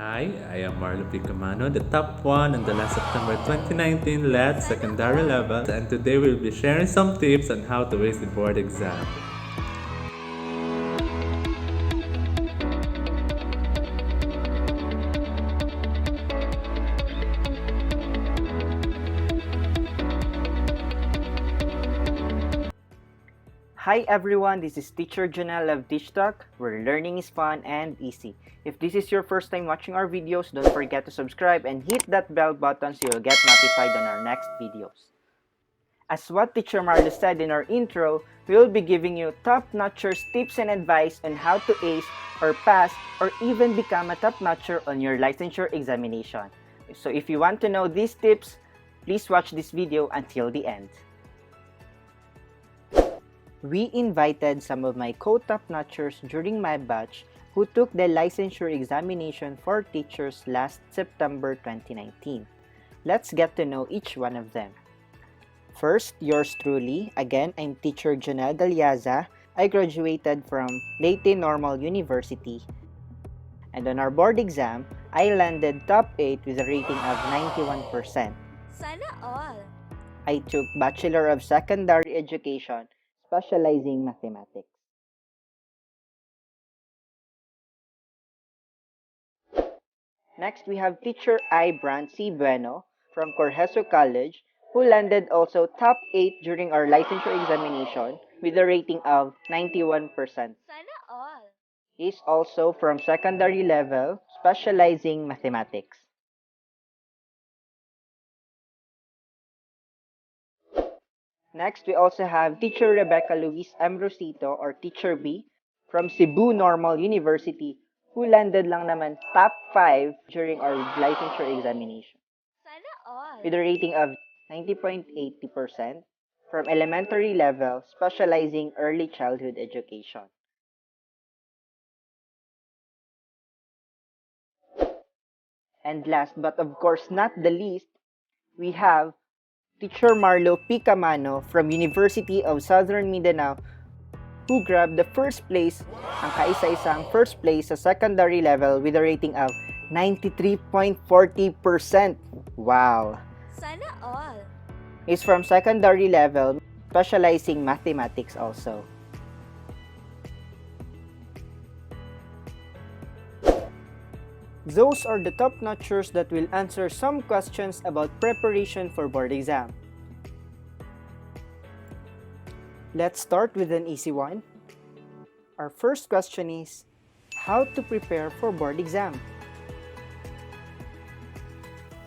Hi, I am Marlo Picamano, the top one on the last September 2019 LED secondary level, and today we'll be sharing some tips on how to ace the board exam. Hi everyone, this is Teacher Janelle of TeachTalk, where learning is fun and easy. If this is your first time watching our videos, don't forget to subscribe and hit that bell button so you'll get notified on our next videos. As what Teacher Marlo said in our intro, we will be giving you Topnotchers tips and advice on how to ace or pass or even become a Topnotcher on your licensure examination. So if you want to know these tips, please watch this video until the end. We invited some of my co-Topnotchers during my batch who took the licensure examination for teachers last September 2019. Let's get to know each one of them. First, yours truly. Again, I'm Teacher Janelle Galiaza. I graduated from Leyte Normal University. And on our board exam, I landed top 8 with a rating of 91%. Sana all! I took Bachelor of Secondary Education, specializing mathematics. Next, we have Teacher I. Brand C. Bueno from Corjeso College, who landed also top 8 during our licensure examination with a rating of 91%. Sana all! He is also from secondary level, specializing mathematics. Next, we also have Teacher Rebecca Luis M. Rosito or Teacher B from Cebu Normal University, who landed lang naman top 5 during our licensure examination Sana all! with a rating of 90.80% from elementary level, specializing early childhood education. And last but of course not the least, we have Teacher Marlo Picamano from University of Southern Mindanao, who grabbed the first place, ang kaisa-isang first place sa secondary level with a rating of 93.40%. Wow! Sana all! He's from secondary level, specializing mathematics also. Those are the Topnotchers that will answer some questions about preparation for board exam. Let's start with an easy one. Our first question is, how to prepare for board exam?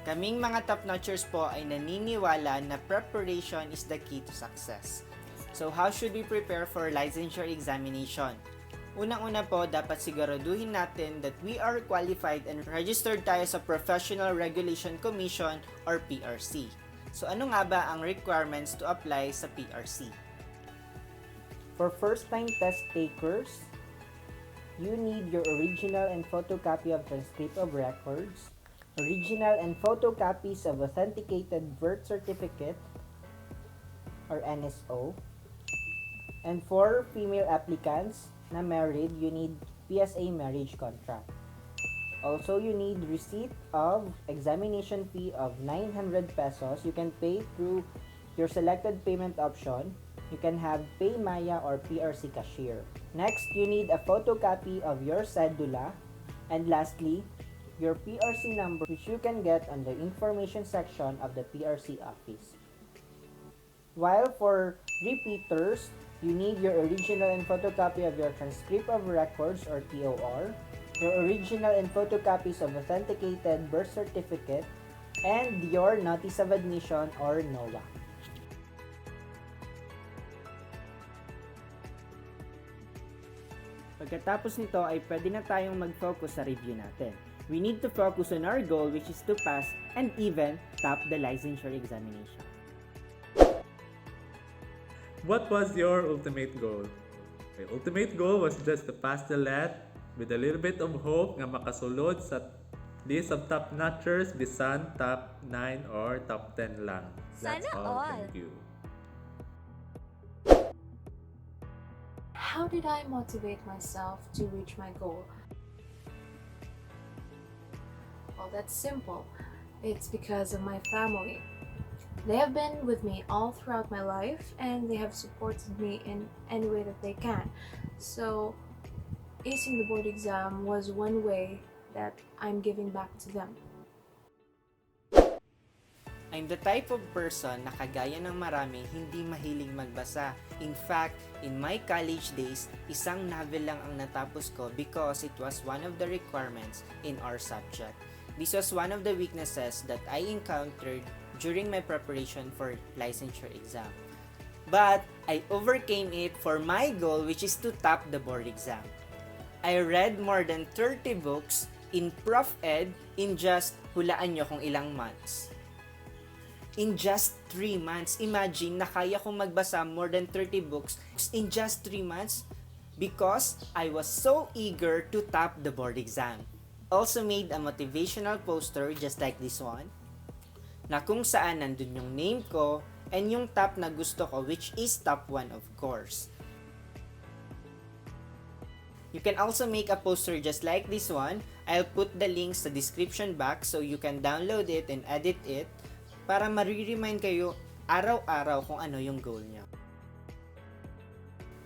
Kaming mga Topnotchers po ay naniniwala na preparation is the key to success. So how should we prepare for licensure examination? Unang-una po, dapat siguraduhin natin that we are qualified and registered tayo sa Professional Regulation Commission or PRC. So ano nga ba ang requirements to apply sa PRC? For first-time test takers, you need your original and photocopy of transcript of records, original and photocopies of authenticated birth certificate or NSO, and for female applicants na married, you need PSA marriage contract. Also, you need receipt of examination fee of 900 pesos. You can pay through your selected payment option. You can have PayMaya or PRC cashier. Next, you need a photocopy of your cedula. And lastly, your PRC number, which you can get on the information section of the PRC office. While for repeaters, you need your original and photocopy of your transcript of records or TOR, your original and photocopies of authenticated birth certificate, and your notice of admission or NOA. Pagkatapos nito ay pwede na tayong mag-focus sa review natin. We need to focus on our goal, which is to pass and even top the licensure examination. What was your ultimate goal? My ultimate goal was just to pass the LED with a little bit of hope nga makasulod sa list of Topnotchers bisan top 9 or top 10 lang. That's Sana all. all. Thank you. How did I motivate myself to reach my goal? Well, that's simple. It's because of my family. They have been with me all throughout my life and they have supported me in any way that they can. So, acing the board exam was one way that I'm giving back to them. I'm the type of person na kagaya ng marami hindi mahilig magbasa. In fact, in my college days, isang novel lang ang natapos ko because it was one of the requirements in our subject. This was one of the weaknesses that I encountered during my preparation for licensure exam. But I overcame it for my goal, which is to top the board exam. I read more than 30 books in Prof Ed in just, hulaan nyo kung ilang months. In just 3 months. Imagine na kaya kong magbasa more than 30 books in just 3 months because I was so eager to top the board exam. Also made a motivational poster just like this one na kung saan nandun yung name ko and yung top na gusto ko, which is top 1 of course. You can also make a poster just like this one. I'll put the links sa description box so you can download it and edit it para ma-remind kayo araw-araw kung ano yung goal nyo.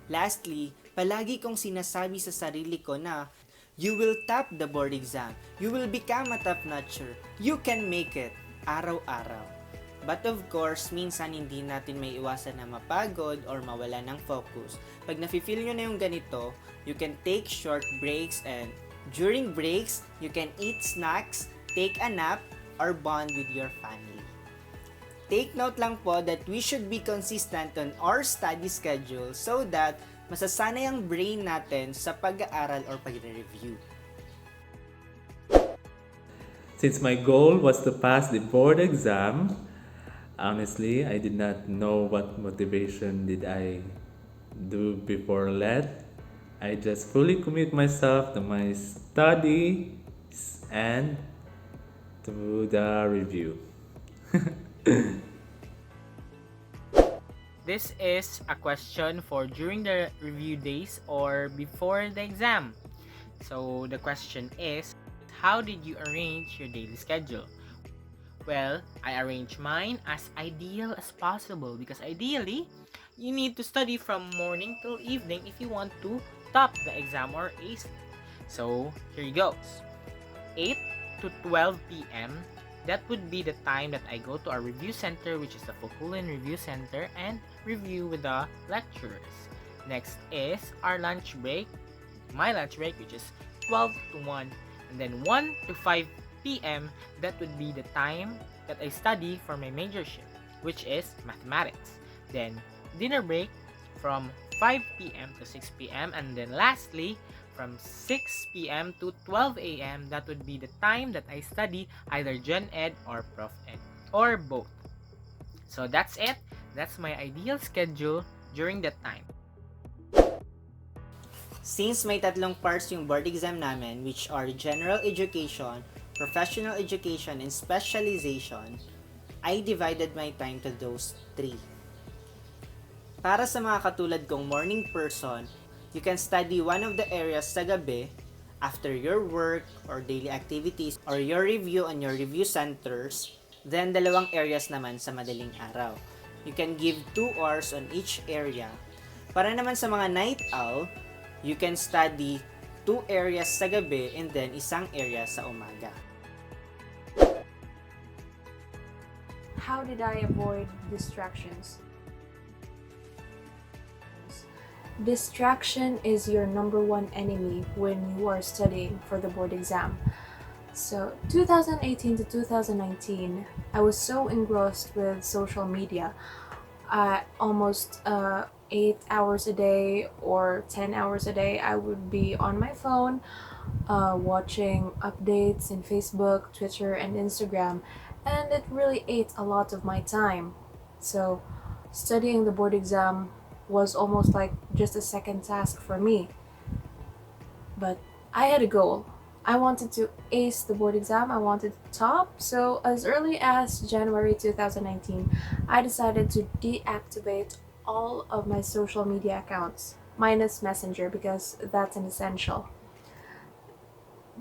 Lastly, palagi kong sinasabi sa sarili ko na you will top the board exam. You will become a Topnotcher. You can make it araw-araw. But of course, minsan hindi natin may iwasan na mapagod or mawala ng focus. Pag nafe-feel nyo na yung ganito, you can take short breaks and during breaks, you can eat snacks, take a nap, or bond with your family. Take note lang po that we should be consistent on our study schedule so that masasanay ang brain natin sa pag-aaral or pag-review. Since my goal was to pass the board exam, honestly, I did not know what motivation did I do before that. I just fully commit myself to my studies and to the review. This is a question for during the review days or before the exam. So the question is, how did you arrange your daily schedule? Well, I arrange mine as ideal as possible because ideally, you need to study from morning till evening if you want to top the exam or ace it. So here goes. 8 to 12 p.m. That would be the time that I go to our review center, which is the Fukulan Review Center, and review with the lecturers. Next is our lunch break, my lunch break, which is 12 to 1. And then 1 to 5 p.m., that would be the time that I study for my majorship, which is mathematics. Then dinner break from 5 p.m. to 6 p.m. And then lastly, from 6 p.m. to 12 a.m., that would be the time that I study either Gen Ed or Prof Ed, or both. So that's it. That's my ideal schedule during that time. Since may tatlong parts yung board exam namin, which are general education, professional education, and specialization, I divided my time to those 3. Para sa mga katulad kong morning person, you can study one of the areas sa gabi after your work or daily activities or your review on your review centers, then 2 areas naman sa madaling araw. You can give 2 hours on each area. Para naman sa mga night owl, you can study 2 areas sa gabi and then isang area sa umaga. How did I avoid distractions? Distraction is your number 1 enemy when you are studying for the board exam. So 2018 to 2019, I was so engrossed with social media. Almost 8 hours a day or 10 hours a day, I would be on my phone watching updates in Facebook, Twitter, and Instagram, and it really ate a lot of my time. So studying the board exam was almost like just a second task for me. But I had a goal. I wanted to ace the board exam. I wanted to top. So as early as January 2019, I decided to deactivate all of my social media accounts, minus Messenger because that's an essential.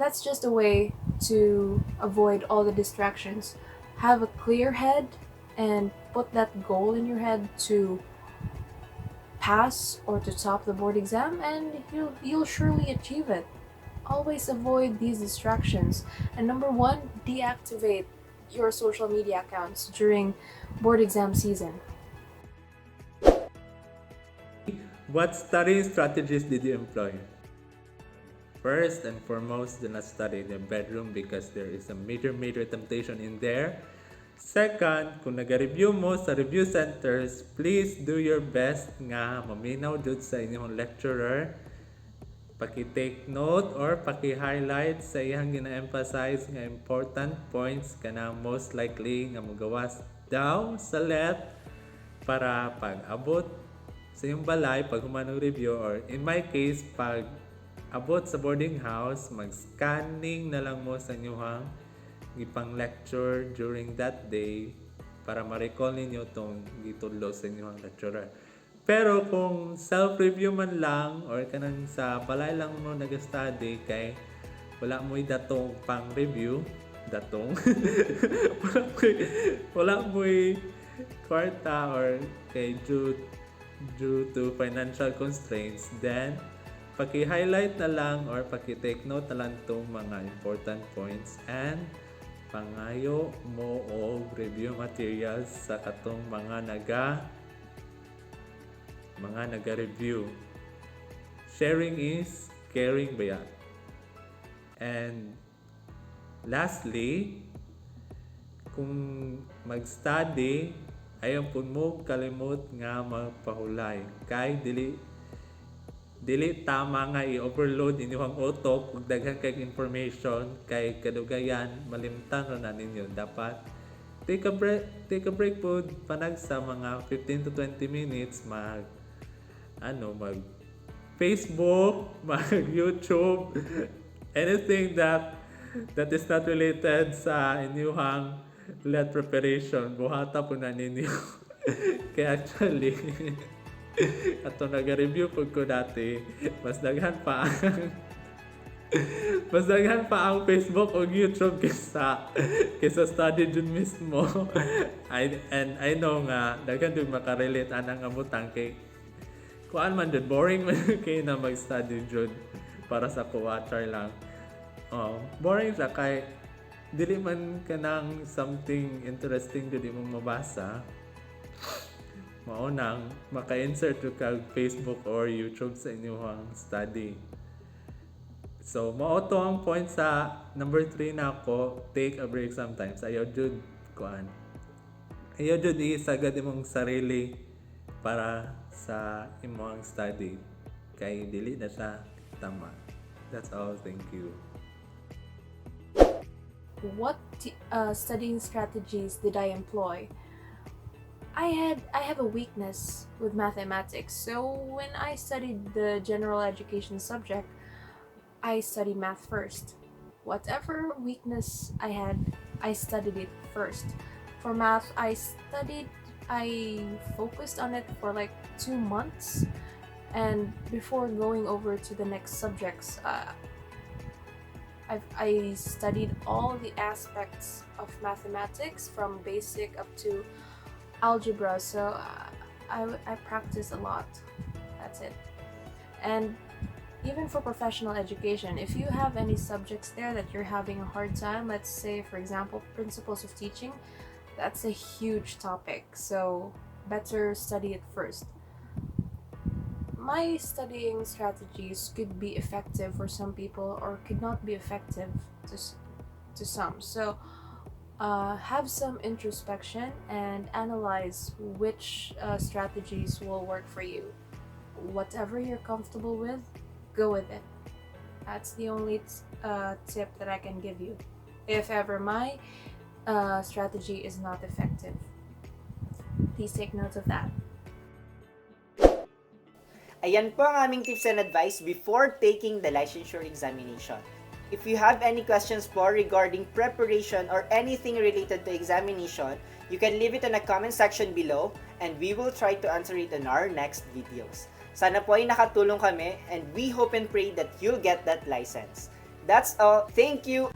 that's just a way to avoid all the distractions. Have a clear head and put that goal in your head to pass or to top the board exam, and you'll surely achieve it. Always avoid these distractions. And number one, deactivate your social media accounts during board exam season. What studying strategies did you employ? First and foremost, do not study in your bedroom because there is a major temptation in there. Second, kung nag-review mo sa review centers, please do your best nga maminaw jud sa inyong lecturer. Paki-take note or paki-highlight sa iyang gina-emphasize nga important points kana most likely nga magawas daw sa let para pag abot sa iyong balay pag humanong review, or in my case pag abot sa boarding house, mag-scanning na lang mo sa inyong ipang lecture during that day para ma-recall ninyo itong gitudlo sa inyong lecturer. Pero kung self-review man lang or kanang sa balay lang mo nag-study kay wala mo'y datong pang-review, datong wala mo'y kwarta or kay due to financial constraints, then paki-highlight na lang or paki-take note na lang itong mga important points and pangayo mo og review materials sa katong mga naga-review. Sharing is caring ba yan? And lastly, kung mag-study, ayaw po mo kalimot nga magpahulay. Kay dili tama nga i-overload inyong utok ug daghan kay information, kay kadugayan malimtan ra na ninyo. Dapat take a break po panag sa mga 15 to 20 minutes mag Facebook, mag YouTube, anything that is not related sa inyong let preparation, buhata po na ninyo. Kaya actually ato nag-review po ko dati, mas daghan pa ang Facebook o YouTube kaysa study dun mismo. And I know nga daghan din makarelate anang amutang kay kuan man dun, boring man kay na mag-study dun para sa kuwachar lang. Boring sa kay dili man kanang something interesting dili mo mabasa. Maunang maka-insert ka Facebook or YouTube sa inyong study. So, mao to ang point sa number 3 na ako, take a break sometimes. Ayaw jud isagad imong sarili para sa imong study. Kay dili na siya tama. That's all. Thank you. What studying strategies did I employ? I have a weakness with mathematics, so when I studied the general education subject, I studied math first. Whatever weakness I had, I studied it first. For math, I focused on it for like 2 months, and before going over to the next subjects, I studied all the aspects of mathematics from basic up to algebra, so I practice a lot. That's it. And even for professional education, if you have any subjects there that you're having a hard time, let's say for example principles of teaching, that's a huge topic, so better study it first. My studying strategies could be effective for some people or could not be effective to some, so have some introspection and analyze which strategies will work for you. Whatever you're comfortable with, go with it. That's the only tip that I can give you if ever my strategy is not effective. Please take note of that. Ayan po ang aming tips and advice before taking the licensure examination. If you have any questions po regarding preparation or anything related to examination, you can leave it in the comment section below and we will try to answer it in our next videos. Sana po ay nakatulong kami and we hope and pray that you'll get that license. That's all. Thank you.